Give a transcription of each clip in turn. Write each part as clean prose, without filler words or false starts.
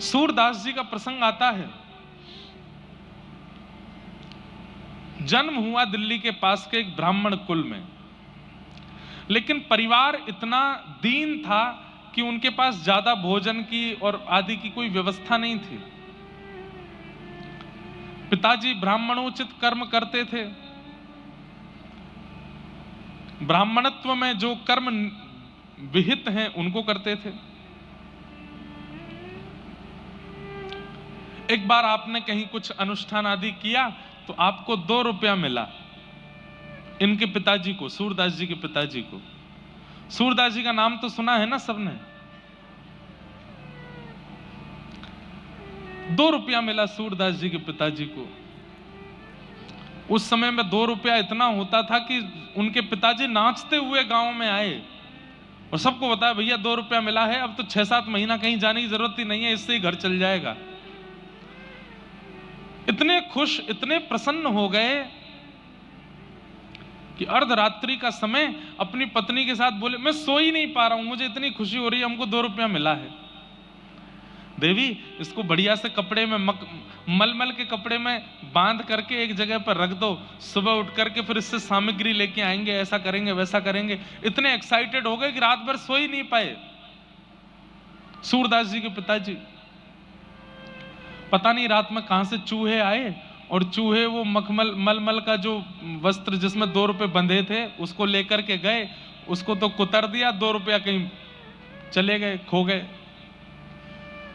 सूरदास जी का प्रसंग आता है। जन्म हुआ दिल्ली के पास के एक ब्राह्मण कुल में, लेकिन परिवार इतना दीन था कि उनके पास ज्यादा भोजन की और आदि की कोई व्यवस्था नहीं थी। पिताजी ब्राह्मणोचित कर्म करते थे। ब्राह्मणत्व में जो कर्म विहित हैं उनको करते थे। एक बार आपने कहीं कुछ अनुष्ठान आदि किया तो आपको 2 रुपया मिला। इनके पिताजी को, सूरदास जी के पिताजी को। सूरदास जी का नाम तो सुना है ना सबने। 2 रुपया मिला सूरदास जी के पिताजी को। उस समय में 2 रुपया इतना होता था कि उनके पिताजी नाचते हुए गांव में आए और सबको बताया, भैया 2 रुपया मिला है, अब तो 6-7 महीना कहीं जाने की जरूरत ही नहीं है, इससे ही घर चल जाएगा। इतने खुश, इतने प्रसन्न हो गए कि अर्धरात्रि का समय अपनी पत्नी के साथ बोले, मैं सो ही नहीं पा रहा हूं, मुझे इतनी खुशी हो रही है, हमको 2 रुपया मिला है। देवी, इसको बढ़िया से कपड़े में मलमल के कपड़े में बांध करके एक जगह पर रख दो, सुबह उठ करके फिर इससे सामग्री लेके आएंगे, ऐसा करेंगे वैसा करेंगे। इतने एक्साइटेड हो गए कि रात भर सो ही नहीं पाए सूरदास जी के पिताजी। पता नहीं रात में कहां से चूहे आए और चूहे वो मलमल का जो वस्त्र जिसमें 2 रुपए बंधे थे उसको लेकर के गए, उसको तो कुतर दिया, 2 रुपया कहीं चले गए, खो गए।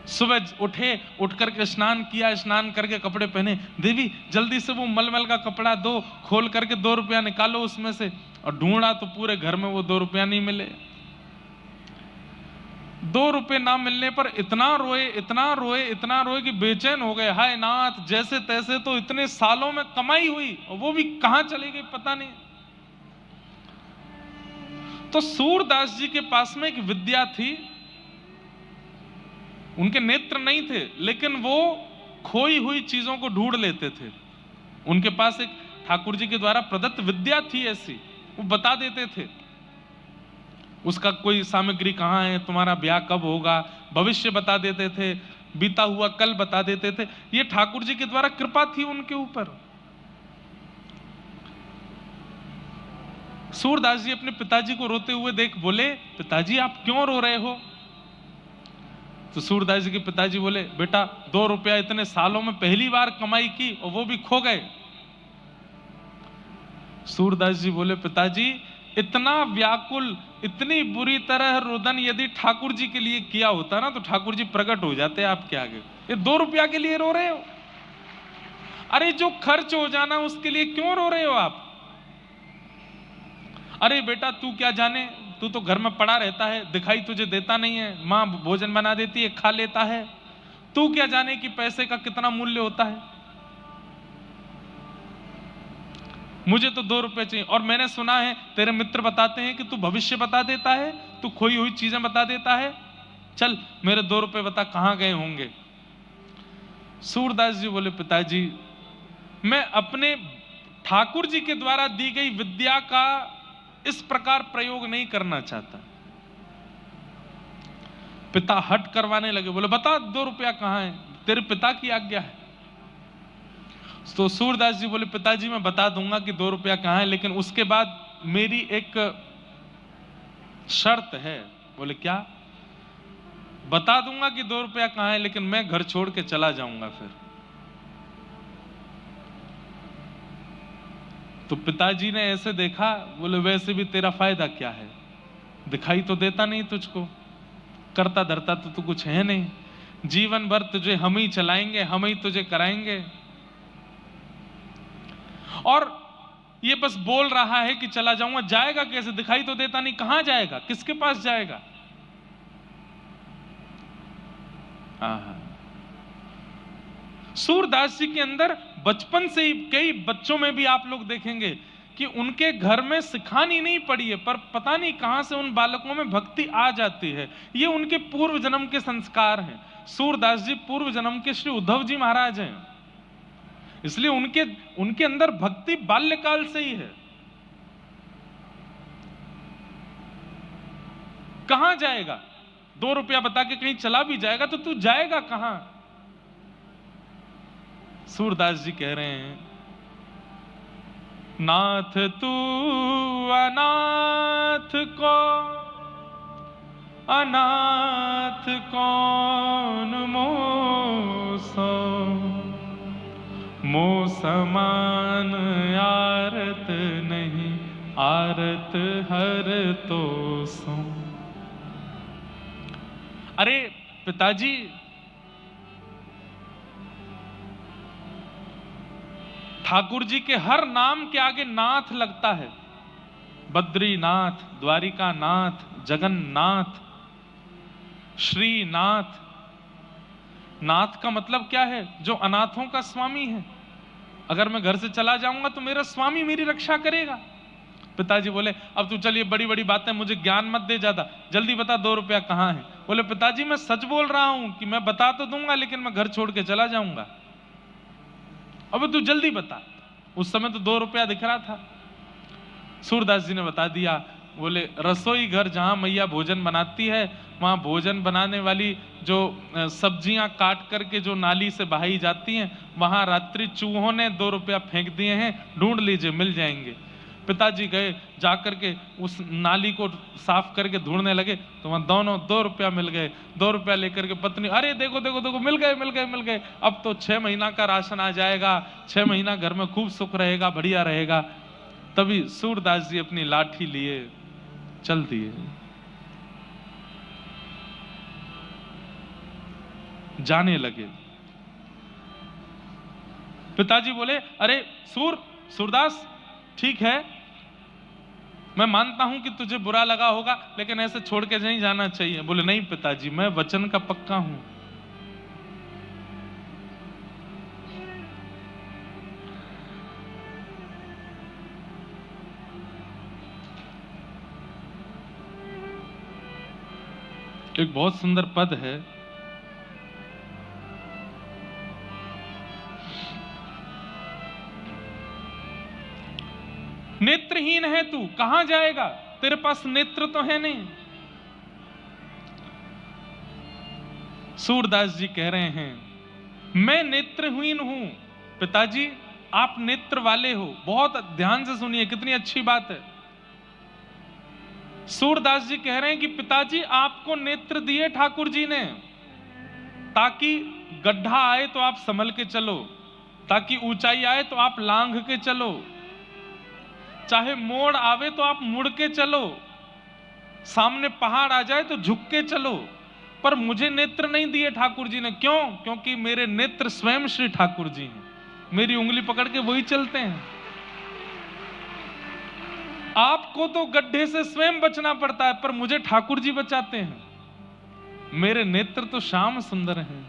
सुबह उठे, उठ करके स्नान किया, स्नान करके कपड़े पहने, देवी जल्दी से वो मलमल का कपड़ा दो, खोल करके 2 रुपया निकालो उसमें से। और ढूंढा तो पूरे घर में वो 2 रुपया नहीं मिले। 2 रुपए ना मिलने पर इतना रोए, इतना रोए, इतना रोए कि बेचैन हो गए। हाय नाथ, जैसे तैसे तो इतने सालों में कमाई हुई और वो भी कहां चली गई पता नहीं। तो सूरदास जी के पास में एक विद्या थी। उनके नेत्र नहीं थे, लेकिन वो खोई हुई चीजों को ढूंढ लेते थे। उनके पास एक ठाकुर जी के द्वारा प्रदत्त विद्या थी ऐसी, वो बता देते थे उसका कोई सामग्री कहाँ है, तुम्हारा ब्याह कब होगा, भविष्य बता देते थे, बीता हुआ कल बता देते थे। ये ठाकुर जी के द्वारा कृपा थी उनके ऊपर। सूरदास जी अपने पिताजी को रोते हुए देख बोले, पिताजी आप क्यों रो रहे हो? तो सूरदास जी के पिताजी बोले, बेटा 2 रुपया इतने सालों में पहली बार कमाई की और वो भी खो गए। सूरदास जी बोले, पिताजी इतना व्याकुल, इतनी बुरी तरह रुदन यदि ठाकुर जी के लिए किया होता ना तो ठाकुर जी प्रकट हो जाते आपके आगे। ये 2 रुपया के लिए रो रहे हो? अरे जो खर्च हो जाना उसके लिए क्यों रो रहे हो आप? अरे बेटा तू क्या जाने, तू तो घर में पड़ा रहता है, दिखाई तुझे देता नहीं है, माँ भोजन बना देती है, खा लेता है, तू क्या जाने कि पैसे का कितना मूल्य होता है। मुझे तो 2 रुपए चाहिए। और मैंने सुना है तेरे मित्र बताते हैं कि तू भविष्य बता देता है, तू खोई हुई चीजें बता देता है, चल मेरे 2 रुपए बता कहां गए होंगे। सूरदास जी बोले, पिताजी मैं अपने ठाकुर जी के द्वारा दी गई विद्या का इस प्रकार प्रयोग नहीं करना चाहता। पिता हट करवाने लगे, बोले बता 2 रुपया कहां है, तेरे पिता की आज्ञा है। तो सूरदास जी बोले, पिताजी मैं बता दूंगा कि 2 रुपया कहां है, लेकिन उसके बाद मेरी एक शर्त है। बोले क्या? बता दूंगा कि 2 रुपया कहां है, लेकिन मैं घर छोड़ के चला जाऊंगा फिर। तो पिताजी ने ऐसे देखा, बोले वैसे भी तेरा फायदा क्या है, दिखाई तो देता नहीं तुझको, करता धरता तो तू कुछ है नहीं, जीवन भर तुझे हम ही चलाएंगे, हम ही तुझे कराएंगे। और ये बस बोल रहा है कि चला जाऊंगा, जाएगा कैसे? दिखाई तो देता नहीं, कहां जाएगा, किसके पास जाएगा? सूरदास जी के अंदर बचपन से ही, कई बच्चों में भी आप लोग देखेंगे कि उनके घर में सिखानी नहीं पड़ी है, पर पता नहीं कहां से उन बालकों में भक्ति आ जाती है। ये उनके पूर्व जन्म के संस्कार हैं। सूरदास जी पूर्व जन्म के श्री उद्धव जी महाराज हैं, इसलिए उनके अंदर भक्ति बाल्यकाल से ही है। कहां जाएगा? 2 रुपया बता के कहीं चला भी जाएगा तो तू जाएगा कहां? सूरदास जी कह रहे हैं, नाथ तू अनाथ को अनाथ कौन मोसो, मो समान आरत नहीं, आरत हर तो सो। अरे पिताजी, ठाकुर जी के हर नाम के आगे नाथ लगता है। बद्रीनाथ, द्वारिकानाथ, जगन्नाथ, श्रीनाथ। नाथ का मतलब क्या है? जो अनाथों का स्वामी है। अगर मैं घर से चला जाऊंगा तो मेरा स्वामी मेरी रक्षा करेगा। पिताजी बोले, अब तू चलिए, बड़ी बड़ी बातें, मुझे ज्ञान मत दे ज्यादा, जल्दी बता 2 रुपया कहां है। बोले, पिताजी मैं सच बोल रहा हूं कि मैं बता तो दूंगा, लेकिन मैं घर छोड़ के चला जाऊंगा। अब तू जल्दी बता। उस समय तो 2 रुपया दिख रहा था। सूरदास जी ने बता दिया। बोले, रसोई घर जहां मैया भोजन बनाती है, वहां भोजन बनाने वाली जो सब्जियां काट करके जो नाली से बहाई जाती हैं, वहां रात्रि चूहों ने 2 रुपया फेंक दिए हैं, ढूंढ लीजिए, मिल जाएंगे। पिताजी गए, जाकर के उस नाली को साफ करके ढूंढने लगे तो वहां दोनों 2 रुपया मिल गए। 2 रुपया लेकर के पत्नी, अरे देखो देखो देखो, मिल गए मिल गए मिल गए, अब तो 6 महीना का राशन आ जाएगा, 6 महीना घर में खूब सुख रहेगा, बढ़िया रहेगा। तभी सूरदास जी अपनी लाठी लिए चल दिए, जाने लगे। पिताजी बोले, अरे सूरदास, ठीक है, मैं मानता हूं कि तुझे बुरा लगा होगा, लेकिन ऐसे छोड़ के नहीं जाना चाहिए। बोले, नहीं पिताजी, मैं वचन का पक्का हूं। एक बहुत सुंदर पद है, नेत्रहीन है तू, कहां जाएगा? तेरे पास नेत्र तो है नहीं। सूरदास जी कह रहे हैं, मैं नेत्रहीन हूं। पिताजी, आप नेत्र वाले हो। बहुत ध्यान से सुनिए, कितनी अच्छी बात है। सूरदास जी कह रहे हैं कि पिताजी, आपको नेत्र दिए ठाकुर जी ने, ताकि गड्ढा आए तो आप संभल के चलो, ताकि ऊंचाई आए तो आप लांघ के चलो, चाहे मोड़ आवे तो आप मुड़ के चलो, सामने पहाड़ आ जाए तो झुक के चलो। पर मुझे नेत्र नहीं दिए ठाकुर जी ने। क्यों? क्योंकि मेरे नेत्र स्वयं श्री ठाकुर जी हैं। मेरी उंगली पकड़ के वही चलते हैं। आपको तो गड्ढे से स्वयं बचना पड़ता है, पर मुझे ठाकुर जी बचाते हैं। मेरे नेत्र तो श्याम सुंदर हैं।